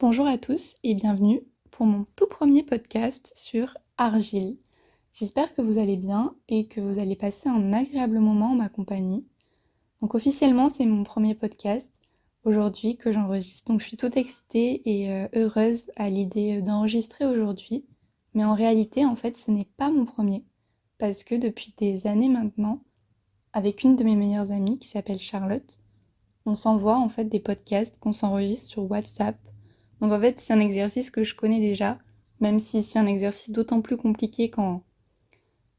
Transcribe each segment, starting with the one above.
Bonjour à tous et bienvenue pour mon tout premier podcast sur Argile. J'espère que vous allez bien et que vous allez passer un agréable moment en ma compagnie. Donc officiellement c'est mon premier podcast aujourd'hui que j'enregistre. Donc je suis toute excitée et heureuse à l'idée d'enregistrer aujourd'hui. Mais en réalité en fait ce n'est pas mon premier parce que depuis des années maintenant, avec une de mes meilleures amies qui s'appelle Charlotte, on s'envoie en fait des podcasts qu'on s'enregistre sur WhatsApp. Donc en fait, c'est un exercice que je connais déjà, même si c'est un exercice d'autant plus compliqué quand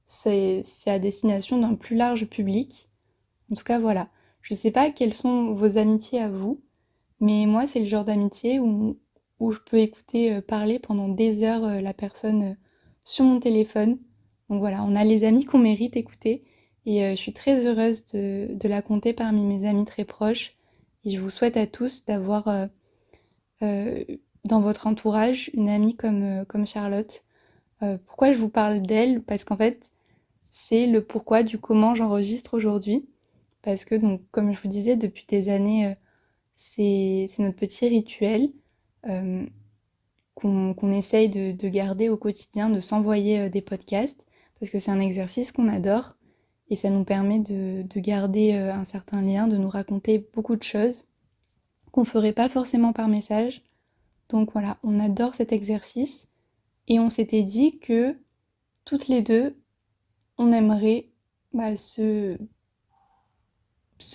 c'est à destination d'un plus large public. En tout cas, voilà. Je sais pas quelles sont vos amitiés à vous, mais moi, c'est le genre d'amitié où je peux écouter parler pendant des heures la personne sur mon téléphone. Donc voilà, on a les amis qu'on mérite écouter et je suis très heureuse de la compter parmi mes amis très proches. Et je vous souhaite à tous d'avoir euh, dans votre entourage une amie comme Charlotte. Pourquoi je vous parle d'elle? Parce qu'en fait, c'est le pourquoi du comment j'enregistre aujourd'hui. Parce que, donc, comme je vous disais, depuis des années, c'est notre petit rituel euh, qu'on essaye de garder au quotidien, de s'envoyer des podcasts, parce que c'est un exercice qu'on adore et ça nous permet de garder un certain lien, de nous raconter beaucoup de choses qu'on ferait pas forcément par message. Donc voilà, on adore cet exercice et on s'était dit que toutes les deux, on aimerait bah, se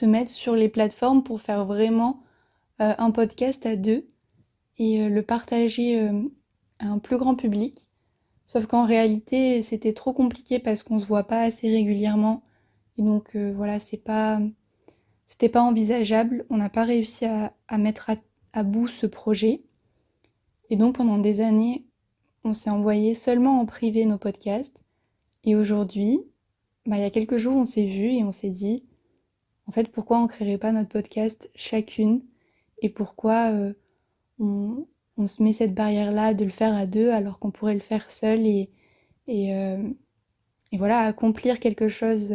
mettre sur les plateformes pour faire vraiment un podcast à deux et le partager à un plus grand public. Sauf qu'en réalité, c'était trop compliqué parce qu'on se voit pas assez régulièrement. Et donc voilà, c'était pas envisageable. On n'a pas réussi à mettre à bout ce projet. Et donc pendant des années, on s'est envoyé seulement en privé nos podcasts. Et aujourd'hui, bah, il y a quelques jours, on s'est vus et on s'est dit, en fait, pourquoi on créerait pas notre podcast chacune et pourquoi on se met cette barrière-là de le faire à deux alors qu'on pourrait le faire seul et, euh, et voilà, accomplir quelque chose.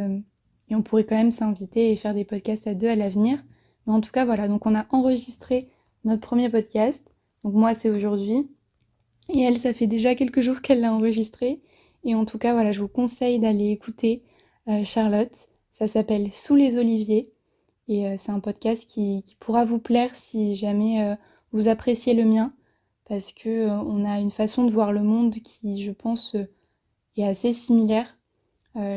Et on pourrait quand même s'inviter et faire des podcasts à deux à l'avenir. Mais en tout cas, voilà, donc on a enregistré notre premier podcast. Donc moi, c'est aujourd'hui. Et elle, ça fait déjà quelques jours qu'elle l'a enregistré. Et en tout cas, voilà, je vous conseille d'aller écouter Charlotte. Ça s'appelle Sous les oliviers. Et c'est un podcast qui pourra vous plaire si jamais vous appréciez le mien. Parce que on a une façon de voir le monde qui, je pense, est assez similaire.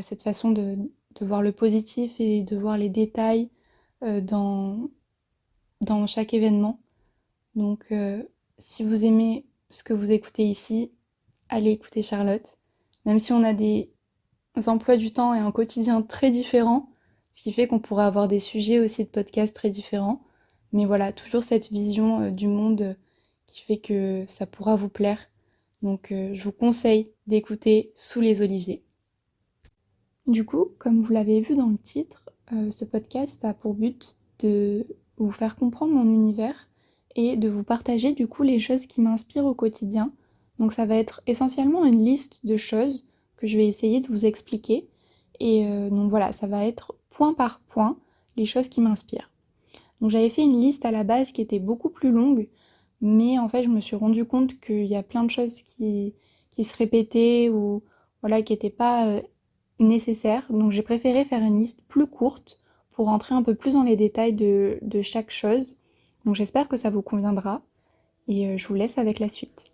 Cette façon de voir le positif et de voir les détails dans chaque événement. Donc, si vous aimez ce que vous écoutez ici, allez écouter Charlotte. Même si on a des emplois du temps et un quotidien très différents, ce qui fait qu'on pourra avoir des sujets aussi de podcast très différents. Mais voilà, toujours cette vision du monde qui fait que ça pourra vous plaire. Donc, je vous conseille d'écouter Sous les oliviers. Du coup, comme vous l'avez vu dans le titre, ce podcast a pour but de vous faire comprendre mon univers et de vous partager du coup les choses qui m'inspirent au quotidien. Donc ça va être essentiellement une liste de choses que je vais essayer de vous expliquer. Et donc voilà, ça va être point par point les choses qui m'inspirent. Donc j'avais fait une liste à la base qui était beaucoup plus longue, mais en fait je me suis rendu compte qu'il y a plein de choses qui se répétaient ou voilà, qui n'étaient pas nécessaires. Donc j'ai préféré faire une liste plus courte pour rentrer un peu plus dans les détails de chaque chose. Donc j'espère que ça vous conviendra et je vous laisse avec la suite.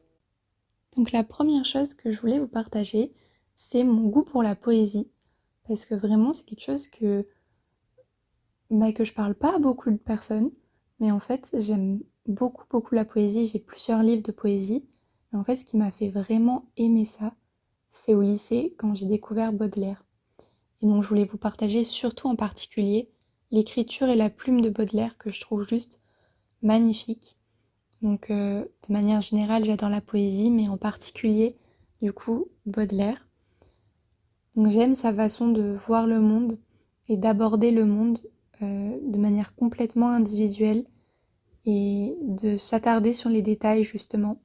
Donc la première chose que je voulais vous partager, c'est mon goût pour la poésie. Parce que vraiment c'est quelque chose que je parle pas à beaucoup de personnes, mais en fait, j'aime beaucoup, beaucoup la poésie. J'ai plusieurs livres de poésie. Mais en fait, ce qui m'a fait vraiment aimer ça, c'est au lycée, quand j'ai découvert Baudelaire. Et donc, je voulais vous partager surtout en particulier l'écriture et la plume de Baudelaire que je trouve juste magnifique. Donc, de manière générale, j'adore la poésie, mais en particulier, du coup, Baudelaire. Donc, j'aime sa façon de voir le monde et d'aborder le monde de manière complètement individuelle et de s'attarder sur les détails justement.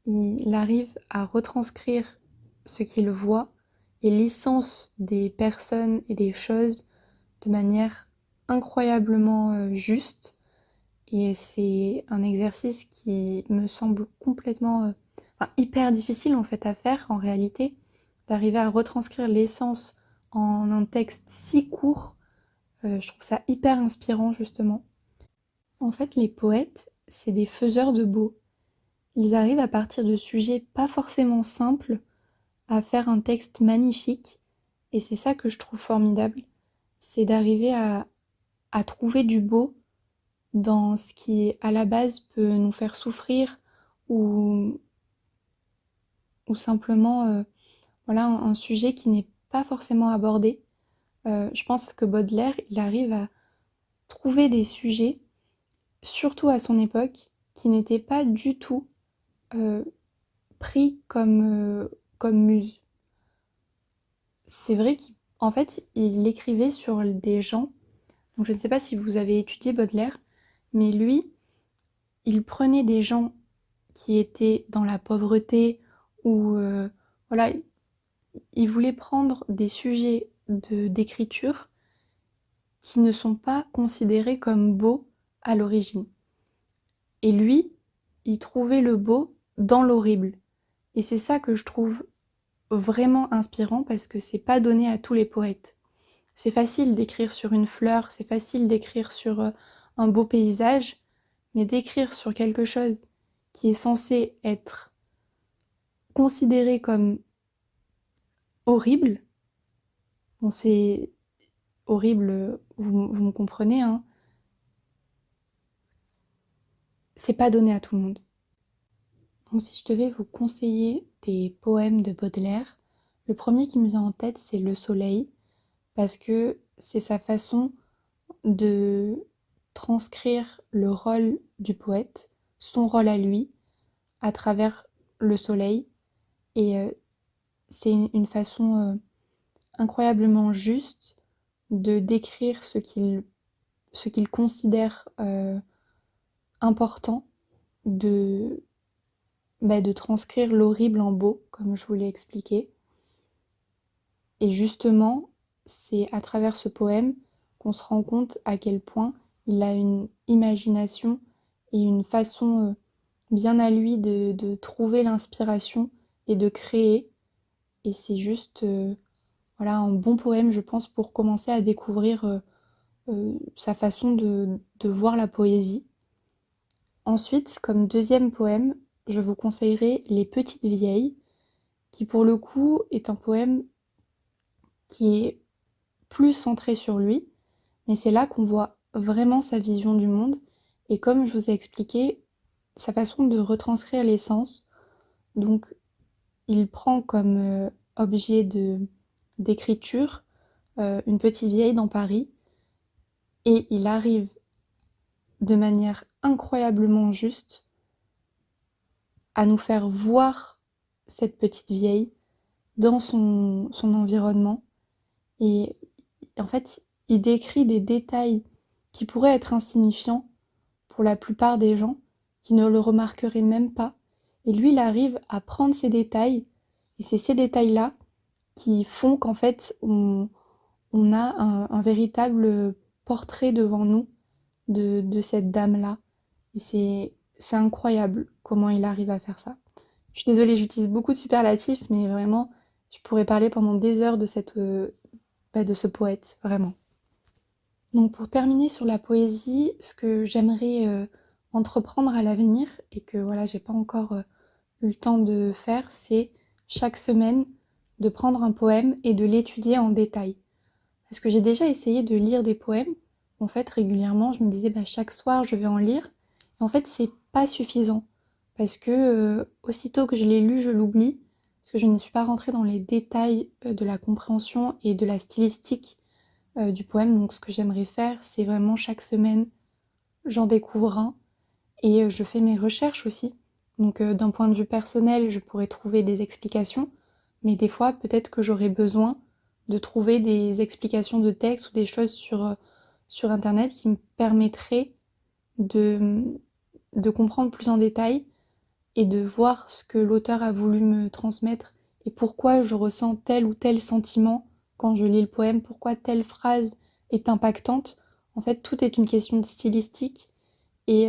Il arrive à retranscrire ce qu'il voit et l'essence des personnes et des choses de manière incroyablement juste Et c'est un exercice qui me semble complètement, hyper difficile en fait à faire en réalité, d'arriver à retranscrire l'essence en un texte si court. Je trouve ça hyper inspirant justement. En fait, les poètes, c'est des faiseurs de beau. Ils arrivent à partir de sujets pas forcément simples à faire un texte magnifique. Et c'est ça que je trouve formidable, c'est d'arriver à trouver du beau dans ce qui, à la base, peut nous faire souffrir ou, ou simplement voilà, un sujet qui n'est pas forcément abordé. Je pense que Baudelaire, il arrive à trouver des sujets, surtout à son époque, qui n'étaient pas du tout euh, pris comme muse. C'est vrai qu'en fait, il écrivait sur des gens. Donc je ne sais pas si vous avez étudié Baudelaire, mais lui, il prenait des gens qui étaient dans la pauvreté ou voilà, il voulait prendre des sujets d'écriture qui ne sont pas considérés comme beaux à l'origine. Et lui, il trouvait le beau dans l'horrible. Et c'est ça que je trouve vraiment inspirant parce que c'est pas donné à tous les poètes. C'est facile d'écrire sur une fleur, c'est facile d'écrire sur un beau paysage, mais d'écrire sur quelque chose qui est censé être considéré comme horrible, bon c'est horrible, vous me comprenez, hein, c'est pas donné à tout le monde. Donc si je devais vous conseiller des poèmes de Baudelaire, le premier qui me vient en tête c'est Le Soleil, parce que c'est sa façon de transcrire le rôle du poète, son rôle à lui, à travers le soleil. Et c'est une façon incroyablement juste de décrire ce qu'il considère important, de, de transcrire l'horrible en beau, comme je vous l'ai expliqué. Et justement, c'est à travers ce poème qu'on se rend compte à quel point il a une imagination et une façon bien à lui de trouver l'inspiration et de créer. Et c'est juste voilà, un bon poème, je pense, pour commencer à découvrir sa façon de voir la poésie. Ensuite, comme deuxième poème, je vous conseillerais Les Petites Vieilles, qui pour le coup est un poème qui est plus centré sur lui, mais c'est là qu'on voit vraiment sa vision du monde et comme je vous ai expliqué, sa façon de retranscrire les sens. Donc il prend comme objet d'écriture une petite vieille dans Paris et il arrive de manière incroyablement juste à nous faire voir cette petite vieille dans son environnement. Et en fait, il décrit des détails qui pourraient être insignifiants pour la plupart des gens, qui ne le remarqueraient même pas. Et lui, il arrive à prendre ces détails, et c'est ces détails-là qui font qu'en fait, on a un véritable portrait devant nous de cette dame-là. Et c'est incroyable comment il arrive à faire ça. Je suis désolée, j'utilise beaucoup de superlatifs, mais vraiment, je pourrais parler pendant des heures de de ce poète, vraiment. Donc pour terminer sur la poésie, ce que j'aimerais entreprendre à l'avenir et que voilà, j'ai pas encore eu le temps de faire, c'est chaque semaine de prendre un poème et de l'étudier en détail. Parce que j'ai déjà essayé de lire des poèmes. En fait, régulièrement, je me disais chaque soir je vais en lire. Et en fait, c'est pas suffisant parce que aussitôt que je l'ai lu, je l'oublie parce que je ne suis pas rentrée dans les détails de la compréhension et de la stylistique du poème. Donc ce que j'aimerais faire, c'est vraiment chaque semaine, j'en découvre un et je fais mes recherches aussi. Donc d'un point de vue personnel, je pourrais trouver des explications, mais des fois peut-être que j'aurais besoin de trouver des explications de texte ou des choses sur Internet qui me permettraient de, de comprendre plus en détail et de voir ce que l'auteur a voulu me transmettre et pourquoi je ressens tel ou tel sentiment quand je lis le poème, pourquoi telle phrase est impactante. En fait, tout est une question de stylistique Et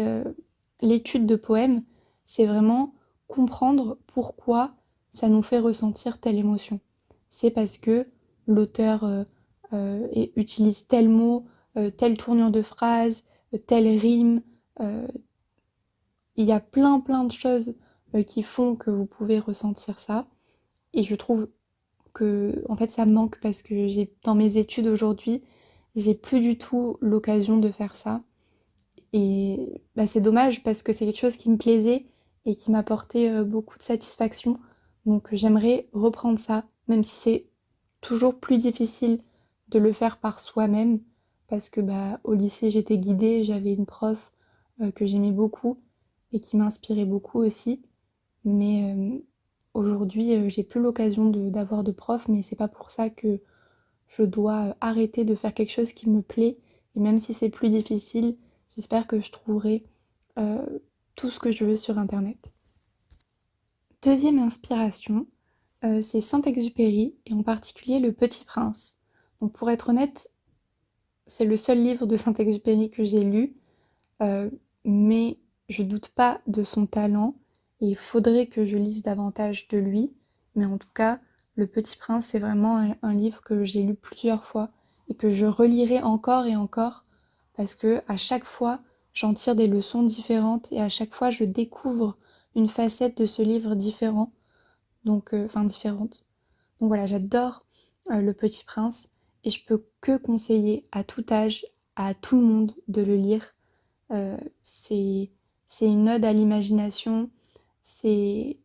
l'étude de poèmes, c'est vraiment comprendre pourquoi ça nous fait ressentir telle émotion. C'est parce que l'auteur utilise tel mot, telle tournure de phrase, telle rime. euh, il y a plein de choses qui font que vous pouvez ressentir ça. Et je trouve que en fait ça me manque parce que dans mes études aujourd'hui, j'ai plus du tout l'occasion de faire ça. Et bah, c'est dommage parce que c'est quelque chose qui me plaisait et qui m'apportait beaucoup de satisfaction. Donc j'aimerais reprendre ça, même si c'est toujours plus difficile de le faire par soi-même, parce que bah, au lycée j'étais guidée, j'avais une prof que j'aimais beaucoup et qui m'inspirait beaucoup aussi. Mais aujourd'hui j'ai plus l'occasion d'avoir de prof, mais c'est pas pour ça que je dois arrêter de faire quelque chose qui me plaît. Et même si c'est plus difficile, j'espère que je trouverai euh, tout ce que je veux sur Internet. Deuxième inspiration, c'est Saint-Exupéry, et en particulier Le Petit Prince. Donc pour être honnête, c'est le seul livre de Saint-Exupéry que j'ai lu, euh, mais je doute pas de son talent, et il faudrait que je lise davantage de lui. Mais en tout cas, Le Petit Prince, c'est vraiment un livre que j'ai lu plusieurs fois, et que je relirai encore et encore, parce que à chaque fois, j'en tire des leçons différentes, et à chaque fois, je découvre une facette de ce livre différent, donc enfin différente. Donc voilà, j'adore Le Petit Prince et je peux que conseiller à tout âge, à tout le monde de le lire. Euh, c'est c'est une ode à l'imagination, c'est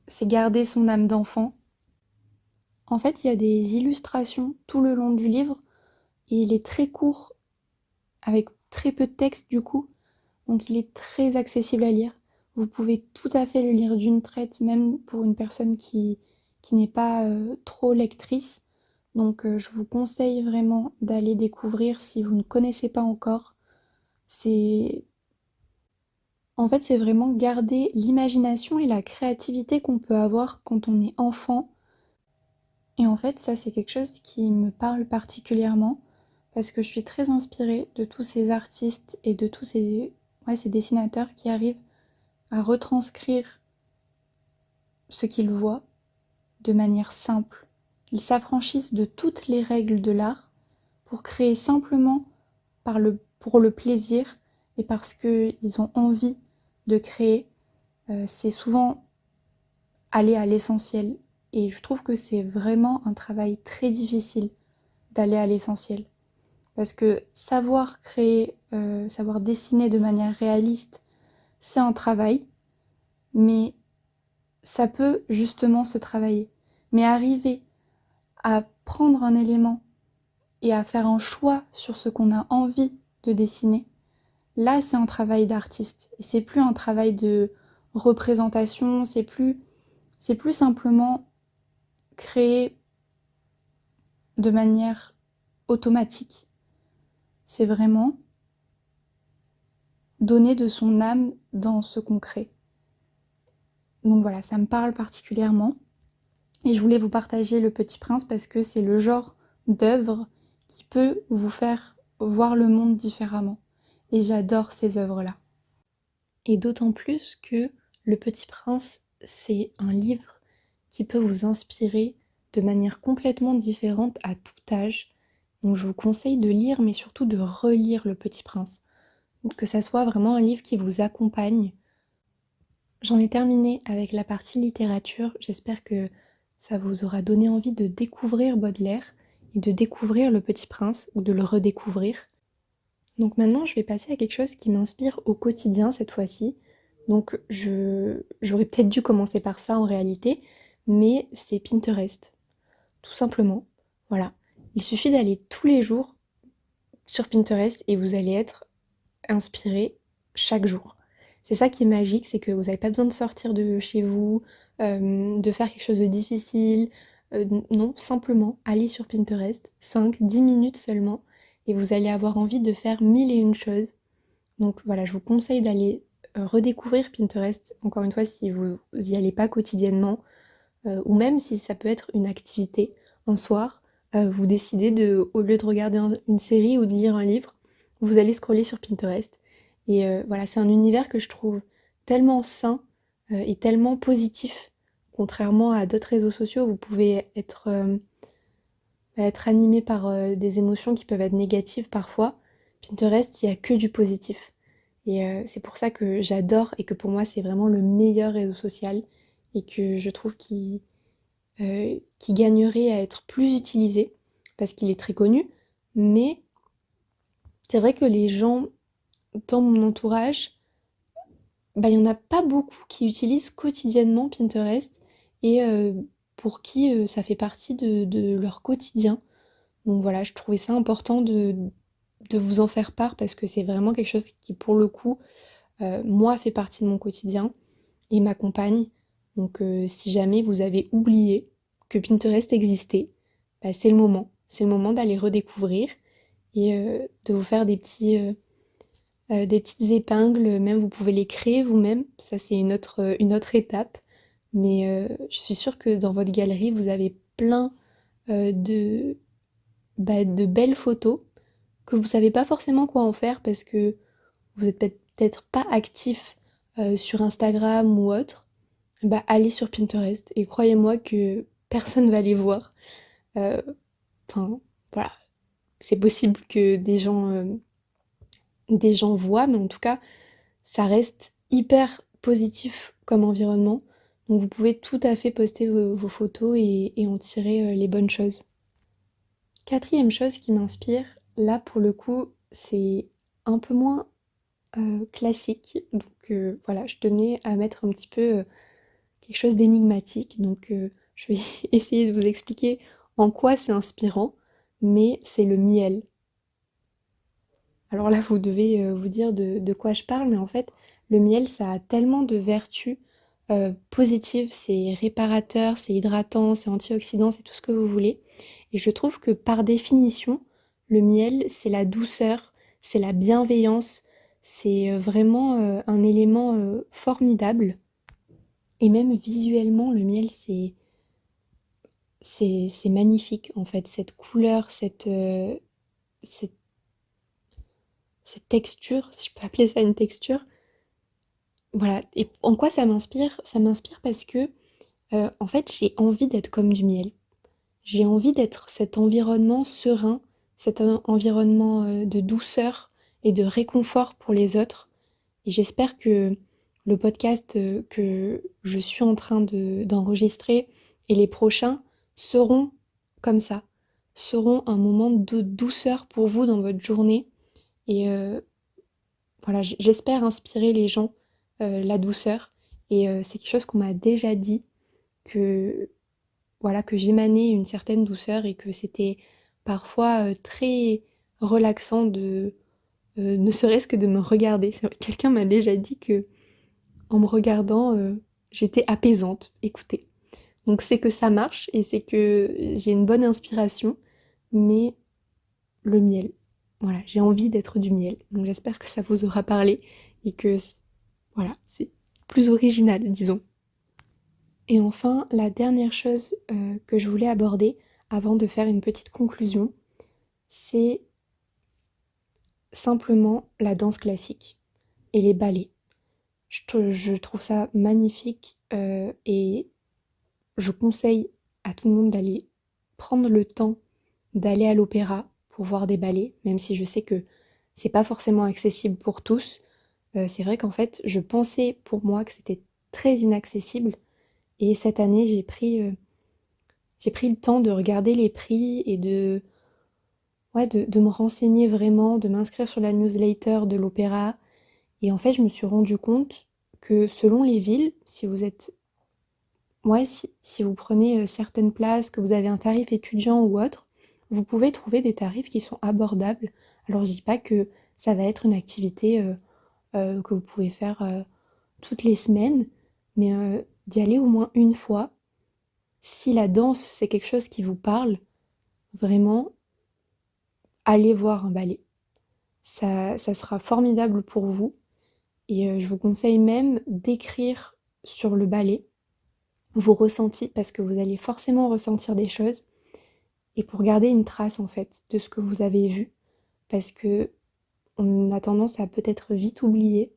c'est garder son âme d'enfant. En fait, il y a des illustrations tout le long du livre et il est très court avec très peu de texte du coup, donc il est très accessible à lire. Vous pouvez tout à fait le lire d'une traite, même pour une personne qui n'est pas trop lectrice. Donc je vous conseille vraiment d'aller découvrir si vous ne connaissez pas encore. C'est En fait, c'est vraiment garder l'imagination et la créativité qu'on peut avoir quand on est enfant. Et en fait, ça c'est quelque chose qui me parle particulièrement parce que je suis très inspirée de tous ces artistes et de tous ces dessinateurs qui arrivent à retranscrire ce qu'ils voient de manière simple. Ils s'affranchissent de toutes les règles de l'art pour créer simplement pour le plaisir et parce qu'ils ont envie de créer. C'est souvent aller à l'essentiel. Et je trouve que c'est vraiment un travail très difficile d'aller à l'essentiel. Parce que savoir créer, savoir dessiner de manière réaliste, c'est un travail, mais ça peut justement se travailler. Mais arriver à prendre un élément et à faire un choix sur ce qu'on a envie de dessiner, là c'est un travail d'artiste. Et c'est plus un travail de représentation, c'est plus simplement créer de manière automatique. C'est vraiment donner de son âme dans ce qu'on crée. Donc voilà, ça me parle particulièrement. Et je voulais vous partager Le Petit Prince parce que c'est le genre d'œuvre qui peut vous faire voir le monde différemment. Et j'adore ces œuvres-là. Et d'autant plus que Le Petit Prince, c'est un livre qui peut vous inspirer de manière complètement différente à tout âge. Donc je vous conseille de lire, mais surtout de relire Le Petit Prince. Que ça soit vraiment un livre qui vous accompagne. J'en ai terminé avec la partie littérature. J'espère que ça vous aura donné envie de découvrir Baudelaire et de découvrir Le Petit Prince ou de le redécouvrir. Donc maintenant, je vais passer à quelque chose qui m'inspire au quotidien cette fois-ci. Donc j'aurais peut-être dû commencer par ça en réalité, mais c'est Pinterest. Tout simplement. Voilà. Il suffit d'aller tous les jours sur Pinterest et vous allez être inspiré chaque jour. C'est ça qui est magique, c'est que vous n'avez pas besoin de sortir de chez vous, de faire quelque chose de difficile. Non, simplement aller sur Pinterest, 5-10 minutes seulement, et vous allez avoir envie de faire mille et une choses. Donc voilà, je vous conseille d'aller redécouvrir Pinterest, encore une fois, si vous n'y allez pas quotidiennement, ou même si ça peut être une activité. Un soir, vous décidez de, au lieu de regarder une série ou de lire un livre, vous allez scroller sur Pinterest Et voilà, c'est un univers que je trouve tellement sain et tellement positif. Contrairement à d'autres réseaux sociaux, vous pouvez être animé par des émotions qui peuvent être négatives parfois. Pinterest, il n'y a que du positif. Et c'est pour ça que j'adore et que pour moi, c'est vraiment le meilleur réseau social et que je trouve qu'il gagnerait à être plus utilisé parce qu'il est très connu. Mais c'est vrai que les gens dans mon entourage, bah, il n'y en a pas beaucoup qui utilisent quotidiennement Pinterest et pour qui ça fait partie de leur quotidien. Donc voilà, je trouvais ça important de vous en faire part parce que c'est vraiment quelque chose qui, pour le coup, moi, fait partie de mon quotidien et m'accompagne. Donc si jamais vous avez oublié que Pinterest existait, bah, c'est le moment. C'est le moment d'aller redécouvrir et de vous faire des petites épingles. Même vous pouvez les créer vous-même. Ça, c'est une autre étape. Mais je suis sûre que dans votre galerie, vous avez plein de, de belles photos que vous savez pas forcément quoi en faire parce que vous êtes peut-être pas actif sur Instagram ou autre, bah allez sur Pinterest et croyez-moi que personne va les voir. Euh, Enfin, voilà, c'est possible que des gens voient, mais en tout cas, ça reste hyper positif comme environnement. Donc vous pouvez tout à fait poster vos photos et en tirer les bonnes choses. Quatrième chose qui m'inspire, là pour le coup, c'est un peu moins classique. Donc voilà, je tenais à mettre un petit peu quelque chose d'énigmatique. Donc je vais essayer de vous expliquer en quoi c'est inspirant, mais c'est le miel. Alors là, vous devez vous dire de quoi je parle, mais en fait, le miel, ça a tellement de vertus positives. C'est réparateur, c'est hydratant, c'est antioxydant, c'est tout ce que vous voulez. Et je trouve que par définition, le miel, c'est la douceur, c'est la bienveillance, c'est vraiment un élément formidable. Et même visuellement, le miel, c'est magnifique en fait, cette couleur, cette, cette texture, si je peux appeler ça une texture. Voilà. Et en quoi ça m'inspire? Ça m'inspire parce que, en fait, j'ai envie d'être comme du miel. J'ai envie d'être cet environnement serein, cet environnement de douceur et de réconfort pour les autres. Et j'espère que le podcast que je suis en train d'enregistrer et les prochains seront comme ça, seront un moment de douceur pour vous dans votre journée. Et voilà, j'espère inspirer les gens la douceur. Et c'est quelque chose qu'on m'a déjà dit que voilà que j'émanais une certaine douceur et que c'était parfois très relaxant de ne serait-ce que de me regarder. Quelqu'un m'a déjà dit que en me regardant, j'étais apaisante. Écoutez, donc c'est que ça marche et c'est que j'ai une bonne inspiration, mais le miel. Voilà, j'ai envie d'être du miel. Donc j'espère que ça vous aura parlé et que voilà, c'est plus original, disons. Et enfin, la dernière chose que je voulais aborder avant de faire une petite conclusion, c'est simplement la danse classique et les ballets. Je trouve ça magnifique et je conseille à tout le monde d'aller prendre le temps d'aller à l'opéra pour voir des ballets, même si je sais que c'est pas forcément accessible pour tous. C'est vrai qu'en fait, je pensais pour moi que c'était très inaccessible et cette année, j'ai pris le temps de regarder les prix et ouais, de me renseigner vraiment, de m'inscrire sur la newsletter de l'opéra. Et en fait, je me suis rendu compte que selon les villes, si vous êtes, ouais, si vous prenez certaines places, que vous avez un tarif étudiant ou autre, vous pouvez trouver des tarifs qui sont abordables. Alors, je dis pas que ça va être une activité que vous pouvez faire toutes les semaines, mais d'y aller au moins une fois. Si la danse, c'est quelque chose qui vous parle, vraiment, allez voir un ballet. Ça sera formidable pour vous. Et je vous conseille même d'écrire sur le ballet vos ressentis parce que vous allez forcément ressentir des choses et pour garder une trace en fait de ce que vous avez vu parce que on a tendance à peut-être vite oublier.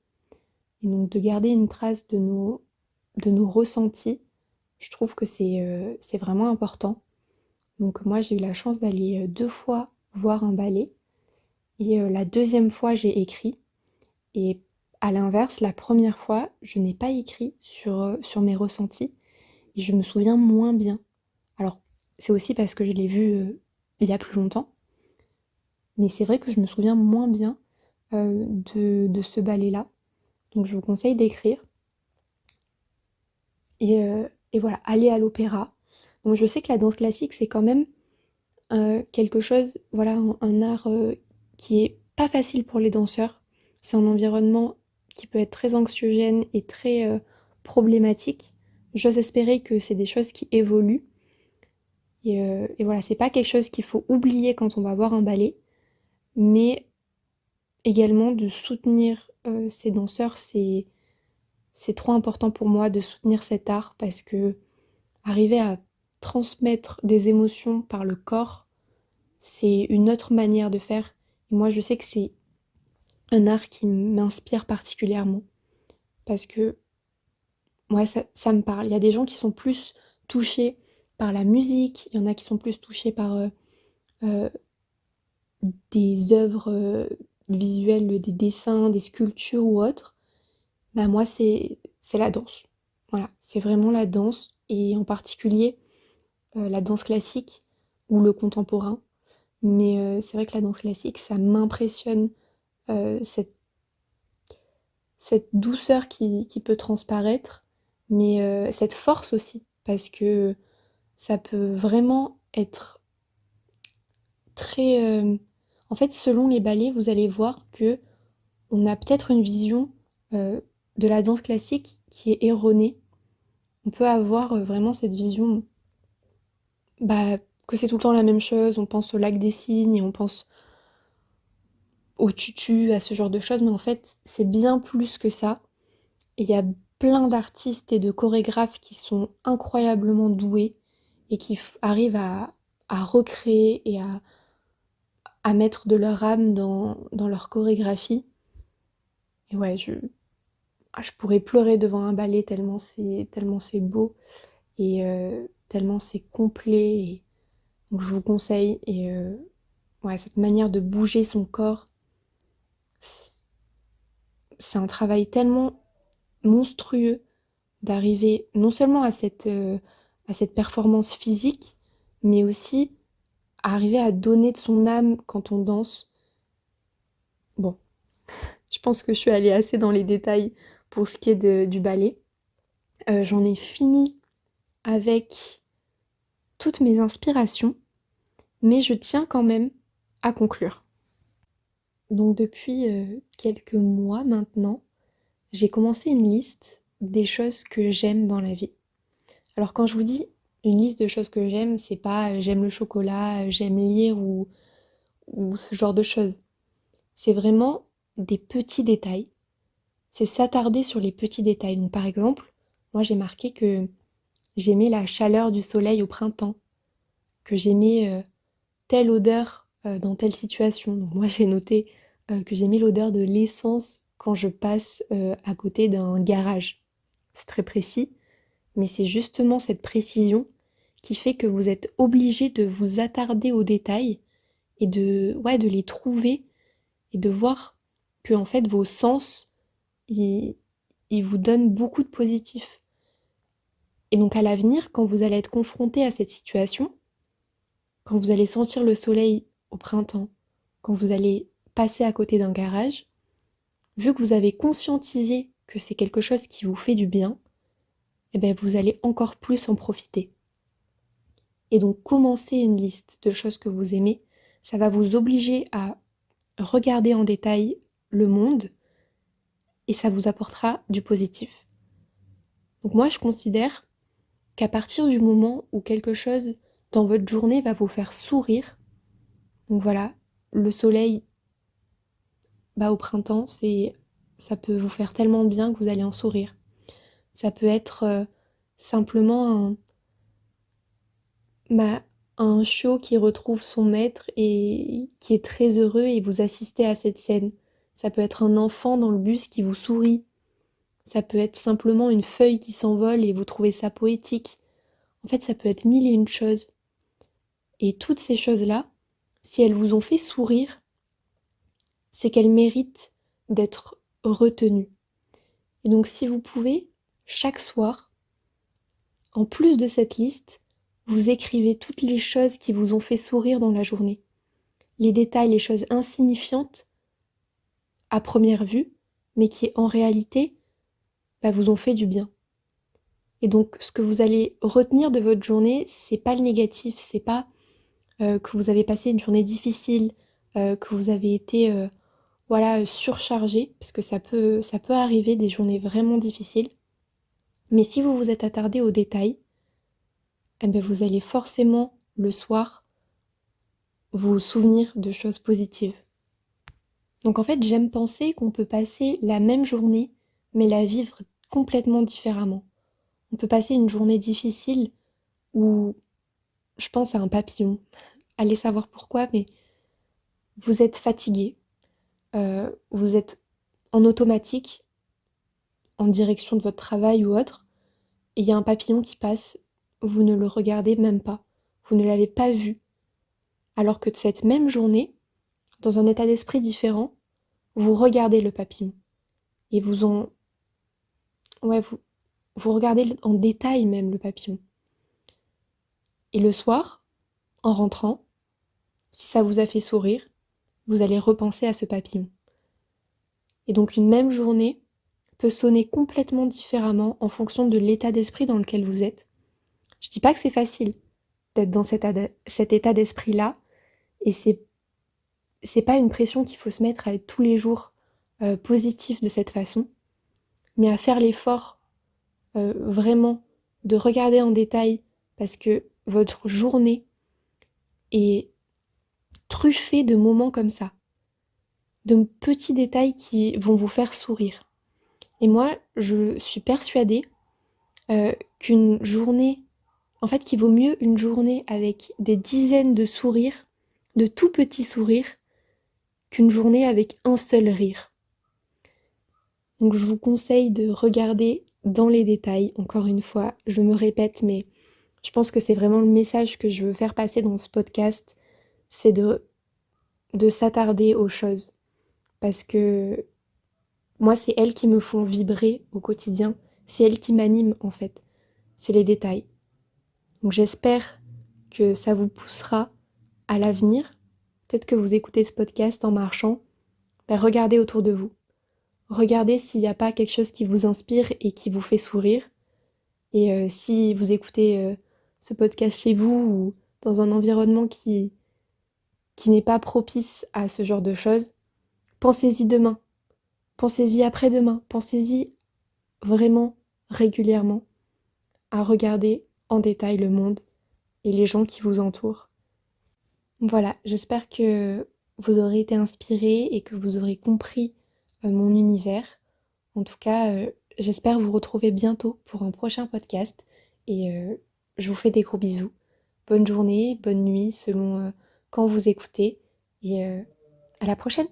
Et donc de garder une trace de nos ressentis, je trouve que c'est vraiment important. Donc moi, j'ai eu la chance d'aller 2 fois voir un ballet. Et la deuxième fois, j'ai écrit. Et à l'inverse, la première fois, je n'ai pas écrit sur mes ressentis. Et je me souviens moins bien. Alors, c'est aussi parce que je l'ai vu il y a plus longtemps. Mais c'est vrai que je me souviens moins bien de ce ballet-là. Donc je vous conseille d'écrire. Et voilà, aller à l'opéra. Donc je sais que la danse classique, c'est quand même quelque chose, voilà, un art qui est pas facile pour les danseurs. C'est un environnement qui peut être très anxiogène et très problématique. J'ose espérer que c'est des choses qui évoluent. Et voilà, c'est pas quelque chose qu'il faut oublier quand on va voir un ballet, mais également de soutenir ces danseurs, c'est trop important pour moi de soutenir cet art parce que arriver à transmettre des émotions par le corps, c'est une autre manière de faire. Et moi, je sais que c'est un art qui m'inspire particulièrement parce que ouais, ça me parle. Il y a des gens qui sont plus touchés par la musique, il y en a qui sont plus touchés par euh, des œuvres visuelles, des dessins, des sculptures ou autres. Bah moi, c'est la danse. Voilà, c'est vraiment la danse et en particulier la danse classique ou le contemporain. Mais c'est vrai que la danse classique, ça m'impressionne, cette douceur qui peut transparaître, mais cette force aussi, parce que ça peut vraiment être très... En fait, selon les ballets, vous allez voir que on a peut-être une vision euh, de la danse classique qui est erronée. On peut avoir vraiment cette vision bah, que c'est tout le temps la même chose. On pense au lac des cygnes et on pense au tutu, à ce genre de choses, mais en fait, c'est bien plus que ça. Et il y a plein d'artistes et de chorégraphes qui sont incroyablement doués et qui arrivent à recréer et à mettre de leur âme dans leur chorégraphie. Et ouais, je pourrais pleurer devant un ballet tellement c'est beau et tellement c'est complet. Donc je vous conseille. Et ouais, cette manière de bouger son corps, c'est un travail tellement monstrueux d'arriver non seulement à cette performance physique, mais aussi à arriver à donner de son âme quand on danse. Bon, je pense que je suis allée assez dans les détails pour ce qui est du ballet. J'en ai fini avec toutes mes inspirations, mais je tiens quand même à conclure. Donc depuis quelques mois maintenant, j'ai commencé une liste des choses que j'aime dans la vie. Alors quand je vous dis une liste de choses que j'aime, c'est pas j'aime le chocolat, j'aime lire ou ce genre de choses. C'est vraiment des petits détails. C'est s'attarder sur les petits détails. Donc par exemple, moi j'ai marqué que j'aimais la chaleur du soleil au printemps, que j'aimais telle odeur dans telle situation. Donc moi j'ai noté que j'aimais l'odeur de l'essence quand je passe à côté d'un garage. C'est très précis, mais c'est justement cette précision qui fait que vous êtes obligé de vous attarder aux détails et ouais, de les trouver et de voir que en fait vos sens, ils, ils vous donnent beaucoup de positif. Et donc à l'avenir, quand vous allez être confronté à cette situation, quand vous allez sentir le soleil au printemps, quand vous allez passer à côté d'un garage, vu que vous avez conscientisé que c'est quelque chose qui vous fait du bien, eh ben vous allez encore plus en profiter. Et donc commencer une liste de choses que vous aimez, ça va vous obliger à regarder en détail le monde et ça vous apportera du positif. Donc moi je considère qu'à partir du moment où quelque chose dans votre journée va vous faire sourire, donc voilà, le soleil bah, au printemps, ça peut vous faire tellement bien que vous allez en sourire. Ça peut être simplement bah, un chiot qui retrouve son maître et qui est très heureux et vous assistez à cette scène. ça peut être un enfant dans le bus qui vous sourit, ça peut être simplement une feuille qui s'envole et vous trouvez ça poétique. En fait, ça peut être mille et une choses. Et toutes ces choses-là, si elles vous ont fait sourire, c'est qu'elles méritent d'être retenues. Et donc si vous pouvez, chaque soir, en plus de cette liste, vous écrivez toutes les choses qui vous ont fait sourire dans la journée. Les détails, les choses insignifiantes à première vue, mais qui en réalité vous ont fait du bien. Et donc ce que vous allez retenir de votre journée, c'est pas le négatif, c'est pas que vous avez passé une journée difficile, que vous avez été surchargé, parce que ça peut arriver des journées vraiment difficiles. Mais si vous vous êtes attardé aux détails, eh bien vous allez forcément le soir vous souvenir de choses positives. Donc en fait, j'aime penser qu'on peut passer la même journée, mais la vivre complètement différemment. On peut passer une journée difficile où je pense à un papillon. Allez savoir pourquoi, mais vous êtes fatigué, vous êtes en automatique, en direction de votre travail ou autre, et il y a un papillon qui passe, vous ne le regardez même pas, vous ne l'avez pas vu. Alors que de cette même journée, dans un état d'esprit différent, vous regardez le papillon. Et vous regardez en détail même le papillon. Et le soir, en rentrant, si ça vous a fait sourire, vous allez repenser à ce papillon. Et donc une même journée peut sonner complètement différemment en fonction de l'état d'esprit dans lequel vous êtes. Je dis pas que c'est facile d'être dans cet état d'esprit-là, et c'est pas une pression qu'il faut se mettre à être tous les jours positif de cette façon, mais à faire l'effort vraiment de regarder en détail parce que votre journée est truffée de moments comme ça, de petits détails qui vont vous faire sourire. Et moi, je suis persuadée qu'une journée, en fait, qu'il vaut mieux une journée avec des dizaines de sourires, de tout petits sourires, qu'une journée avec un seul rire. Donc je vous conseille de regarder dans les détails, encore une fois, je me répète, mais je pense que c'est vraiment le message que je veux faire passer dans ce podcast, c'est de s'attarder aux choses. Parce que moi, c'est elles qui me font vibrer au quotidien, c'est elles qui m'animent en fait, c'est les détails. Donc j'espère que ça vous poussera à l'avenir. Peut-être que vous écoutez ce podcast en marchant, regardez autour de vous. Regardez s'il n'y a pas quelque chose qui vous inspire et qui vous fait sourire. Et si vous écoutez ce podcast chez vous ou dans un environnement qui n'est pas propice à ce genre de choses, pensez-y demain, pensez-y après-demain, pensez-y vraiment régulièrement à regarder en détail le monde et les gens qui vous entourent. Voilà, j'espère que vous aurez été inspirés et que vous aurez compris mon univers. En tout cas, j'espère vous retrouver bientôt pour un prochain podcast et je vous fais des gros bisous. Bonne journée, bonne nuit selon quand vous écoutez et à la prochaine.